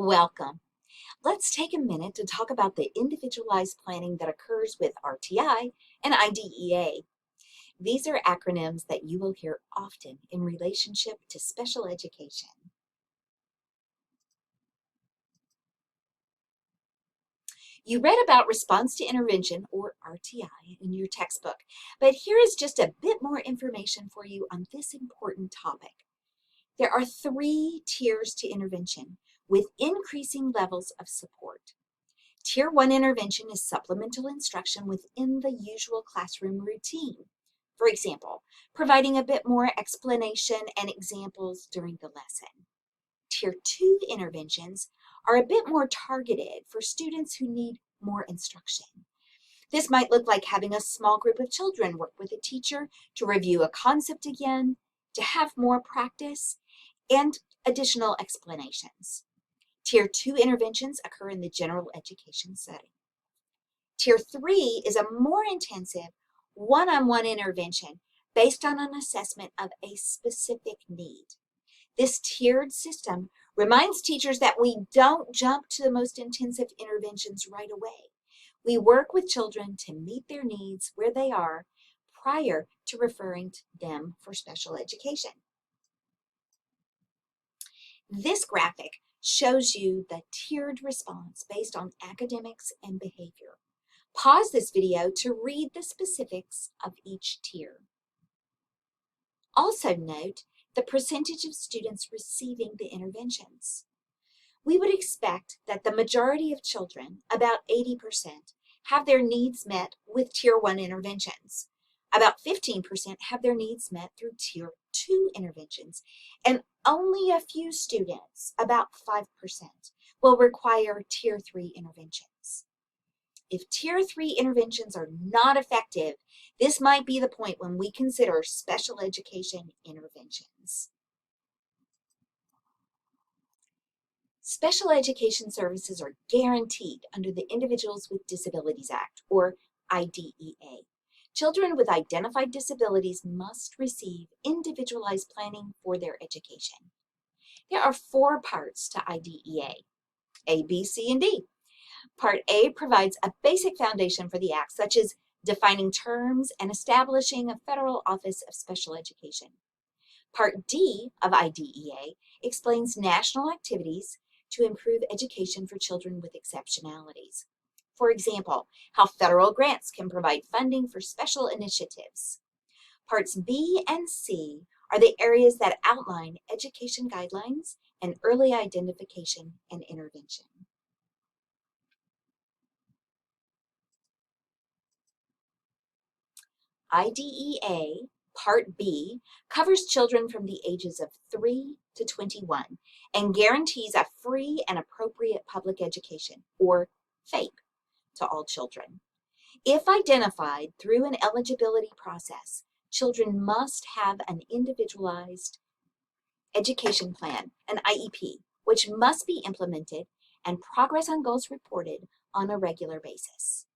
Welcome. Let's take a minute to talk about the individualized planning that occurs with RTI and IDEA. These are acronyms that you will hear often in relationship to special education. You read about response to intervention, or RTI, in your textbook, but here is just a bit more information for you on this important topic. There are 3 tiers to intervention with increasing levels of support. Tier 1 intervention is supplemental instruction within the usual classroom routine. For example, providing a bit more explanation and examples during the lesson. Tier 2 interventions are a bit more targeted for students who need more instruction. This might look like having a small group of children work with a teacher to review a concept again, to have more practice, and additional explanations. Tier 2 interventions occur in the general education setting. Tier 3 is a more intensive one-on-one intervention based on an assessment of a specific need. This tiered system reminds teachers that we don't jump to the most intensive interventions right away. We work with children to meet their needs where they are prior to referring to them for special education. This graphic shows you the tiered response based on academics and behavior. Pause this video to read the specifics of each tier. Also note the percentage of students receiving the interventions. We would expect that the majority of children, about 80%, have their needs met with Tier 1 interventions. About 15% have their needs met through Tier 2 interventions, and only a few students, about 5%, will require Tier 3 interventions. If Tier 3 interventions are not effective, this might be the point when we consider special education interventions. Special education services are guaranteed under the Individuals with Disabilities Act, or IDEA. Children with identified disabilities must receive individualized planning for their education. There are 4 parts to IDEA: A, B, C, and D. Part A provides a basic foundation for the Act, such as defining terms and establishing a federal office of special education. Part D of IDEA explains national activities to improve education for children with exceptionalities. For example, how federal grants can provide funding for special initiatives. Parts B and C are the areas that outline education guidelines and early identification and intervention. IDEA Part B covers children from the ages of 3 to 21 and guarantees a free and appropriate public education, or FAPE, to all children. If identified through an eligibility process, children must have an individualized education plan, an IEP, which must be implemented and progress on goals reported on a regular basis.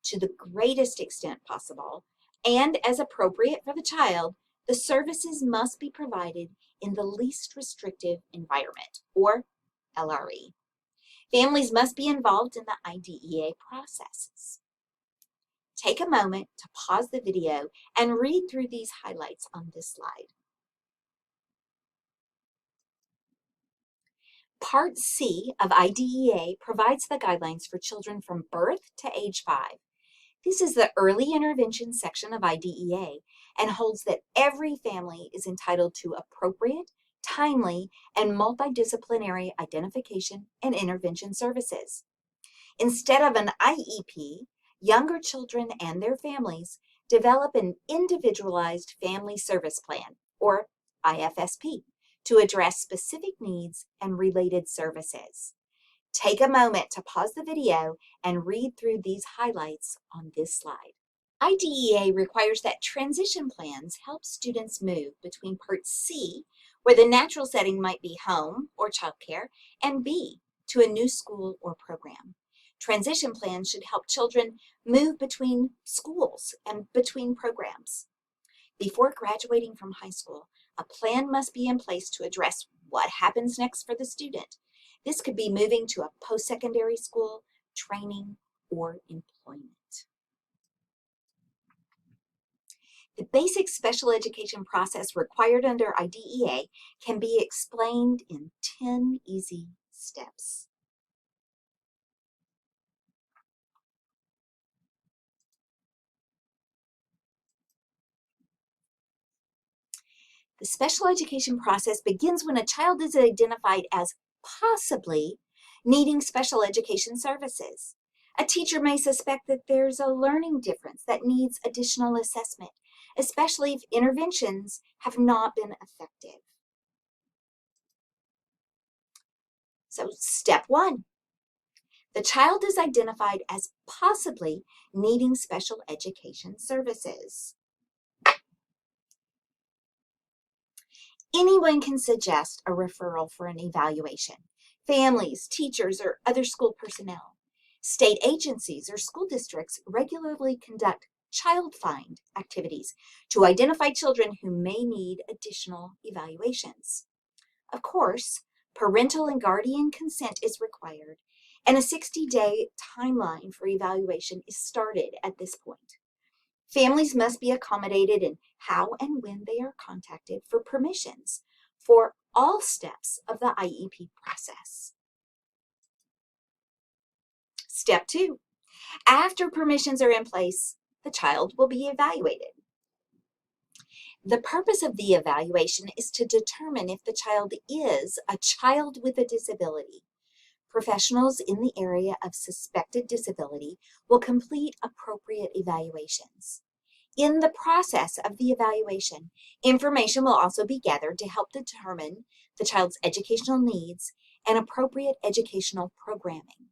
To the greatest extent possible, and as appropriate for the child, the services must be provided in the least restrictive environment, or LRE. Families must be involved in the IDEA processes. Take a moment to pause the video and read through these highlights on this slide. Part C of IDEA provides the guidelines for children from birth to age 5. This is the early intervention section of IDEA and holds that every family is entitled to appropriate, timely, and multidisciplinary identification and intervention services. Instead of an IEP, younger children and their families develop an Individualized Family Service Plan, or IFSP, to address specific needs and related services. Take a moment to pause the video and read through these highlights on this slide. IDEA requires that transition plans help students move between Part C, where the natural setting might be home or childcare, and B, to a new school or program. Transition plans should help children move between schools and between programs. Before graduating from high school, a plan must be in place to address what happens next for the student. This could be moving to a post-secondary school, training, or employment. The basic special education process required under IDEA can be explained in 10 easy steps. The special education process begins when a child is identified as possibly needing special education services. A teacher may suspect that there's a learning difference that needs additional assessment, especially if interventions have not been effective. So, step one, the child is identified as possibly needing special education services. Anyone can suggest a referral for an evaluation. Families, teachers, or other school personnel. State agencies or school districts regularly conduct child find activities to identify children who may need additional evaluations. Of course, parental and guardian consent is required, and a 60-day timeline for evaluation is started at this point. Families must be accommodated in how and when they are contacted for permissions for all steps of the IEP process. Step two, after permissions are in place, the child will be evaluated. The purpose of the evaluation is to determine if the child is a child with a disability. Professionals in the area of suspected disability will complete appropriate evaluations. In the process of the evaluation, information will also be gathered to help determine the child's educational needs and appropriate educational programming.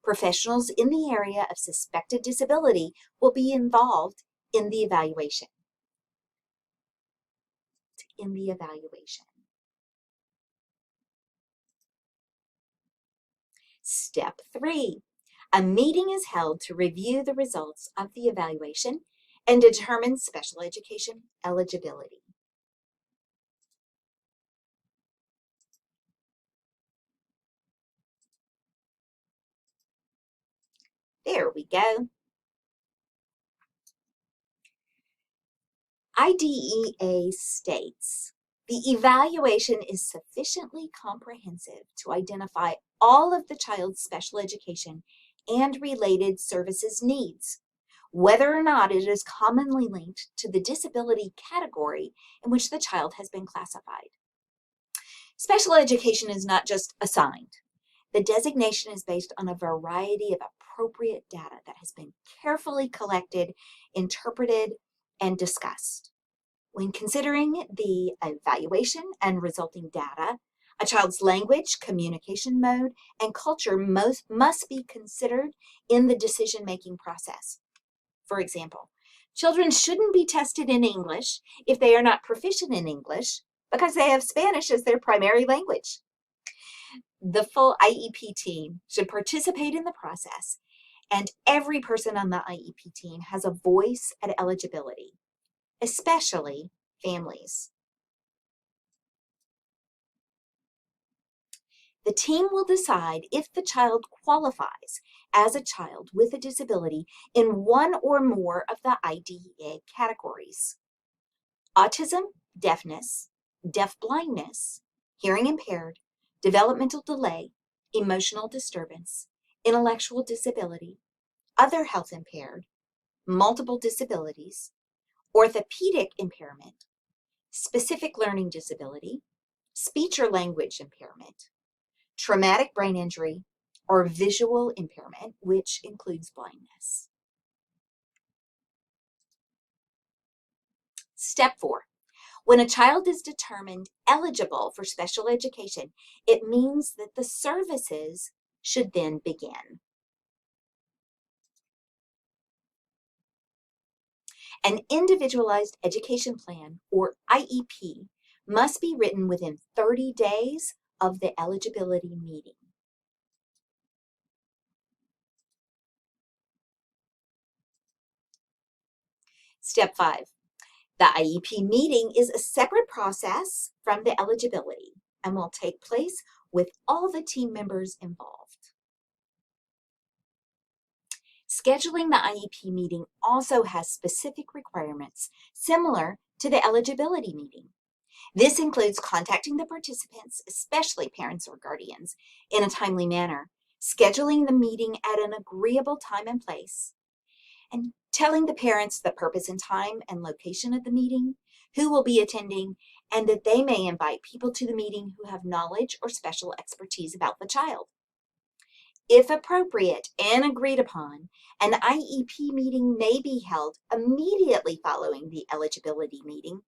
Professionals in the area of suspected disability will be involved in the evaluation. Step three, a meeting is held to review the results of the evaluation and determine special education eligibility. There we go. IDEA states, the evaluation is sufficiently comprehensive to identify all of the child's special education and related services needs, whether or not it is commonly linked to the disability category in which the child has been classified. Special education is not just assigned. The designation is based on a variety of appropriate data that has been carefully collected, interpreted, and discussed. When considering the evaluation and resulting data, a child's language, communication mode, and culture must be considered in the decision-making process. For example, children shouldn't be tested in English if they are not proficient in English because they have Spanish as their primary language. The full IEP team should participate in the process, and every person on the IEP team has a voice at eligibility, especially families. The team will decide if the child qualifies as a child with a disability in one or more of the IDEA categories: autism, deafness, deaf-blindness, hearing impaired, developmental delay, emotional disturbance, intellectual disability, other health impaired, multiple disabilities, orthopedic impairment, specific learning disability, speech or language impairment, traumatic brain injury, or visual impairment, which includes blindness. Step 4. When a child is determined eligible for special education, it means that the services should then begin. An individualized education plan, or IEP, must be written within 30 days of the eligibility meeting. Step 5. The IEP meeting is a separate process from the eligibility and will take place with all the team members involved. Scheduling the IEP meeting also has specific requirements similar to the eligibility meeting. This includes contacting the participants, especially parents or guardians, in a timely manner, scheduling the meeting at an agreeable time and place, and telling the parents the purpose and time and location of the meeting, who will be attending, and that they may invite people to the meeting who have knowledge or special expertise about the child. If appropriate and agreed upon, an IEP meeting may be held immediately following the eligibility meeting,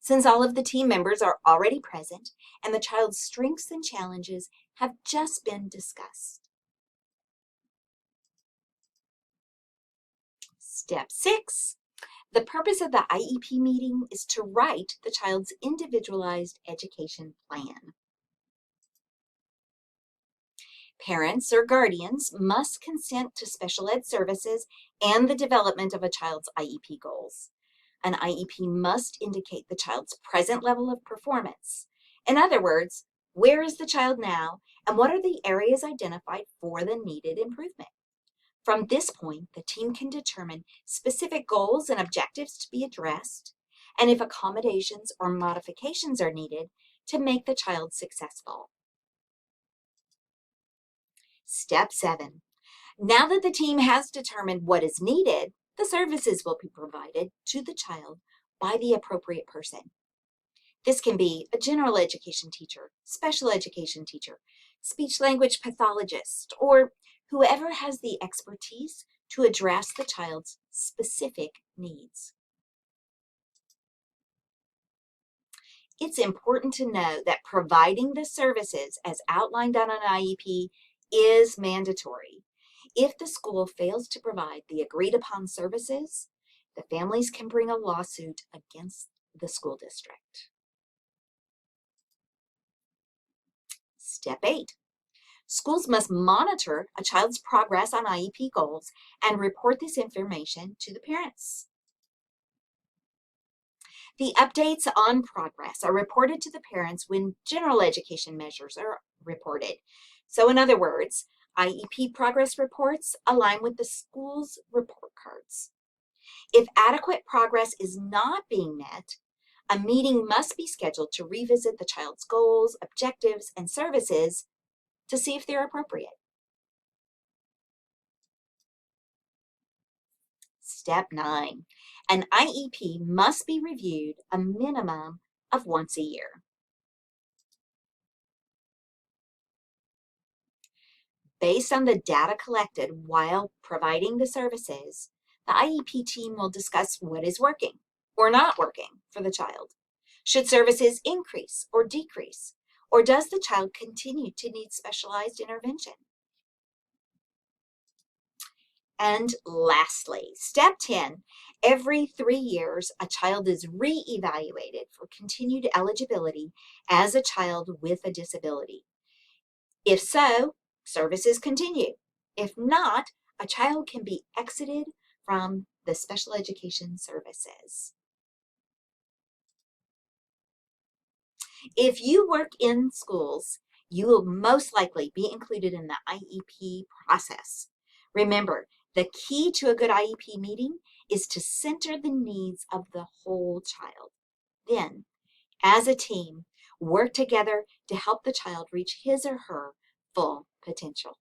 since all of the team members are already present and the child's strengths and challenges have just been discussed. Step 6. The purpose of the IEP meeting is to write the child's individualized education plan. Parents or guardians must consent to special ed services and the development of a child's IEP goals. An IEP must indicate the child's present level of performance. In other words, where is the child now and what are the areas identified for the needed improvement? From this point, the team can determine specific goals and objectives to be addressed, and if accommodations or modifications are needed to make the child successful. Step 7. Now that the team has determined what is needed, the services will be provided to the child by the appropriate person. This can be a general education teacher, special education teacher, speech-language pathologist, or whoever has the expertise to address the child's specific needs. It's important to know that providing the services as outlined on an IEP is mandatory. If the school fails to provide the agreed upon services, the families can bring a lawsuit against the school district. Step 8. Schools must monitor a child's progress on IEP goals and report this information to the parents. The updates on progress are reported to the parents when general education measures are reported. So in other words, IEP progress reports align with the school's report cards. If adequate progress is not being met, a meeting must be scheduled to revisit the child's goals, objectives, and services to see if they're appropriate. Step 9. An IEP must be reviewed a minimum of once a year. Based on the data collected while providing the services, the IEP team will discuss what is working or not working for the child. Should services increase or decrease? Or does the child continue to need specialized intervention? And lastly, step 10, every 3 years, a child is re-evaluated for continued eligibility as a child with a disability. If so, services continue. If not, a child can be exited from the special education services. If you work in schools, you will most likely be included in the IEP process. Remember, the key to a good IEP meeting is to center the needs of the whole child. Then, as a team, work together to help the child reach his or her full potential.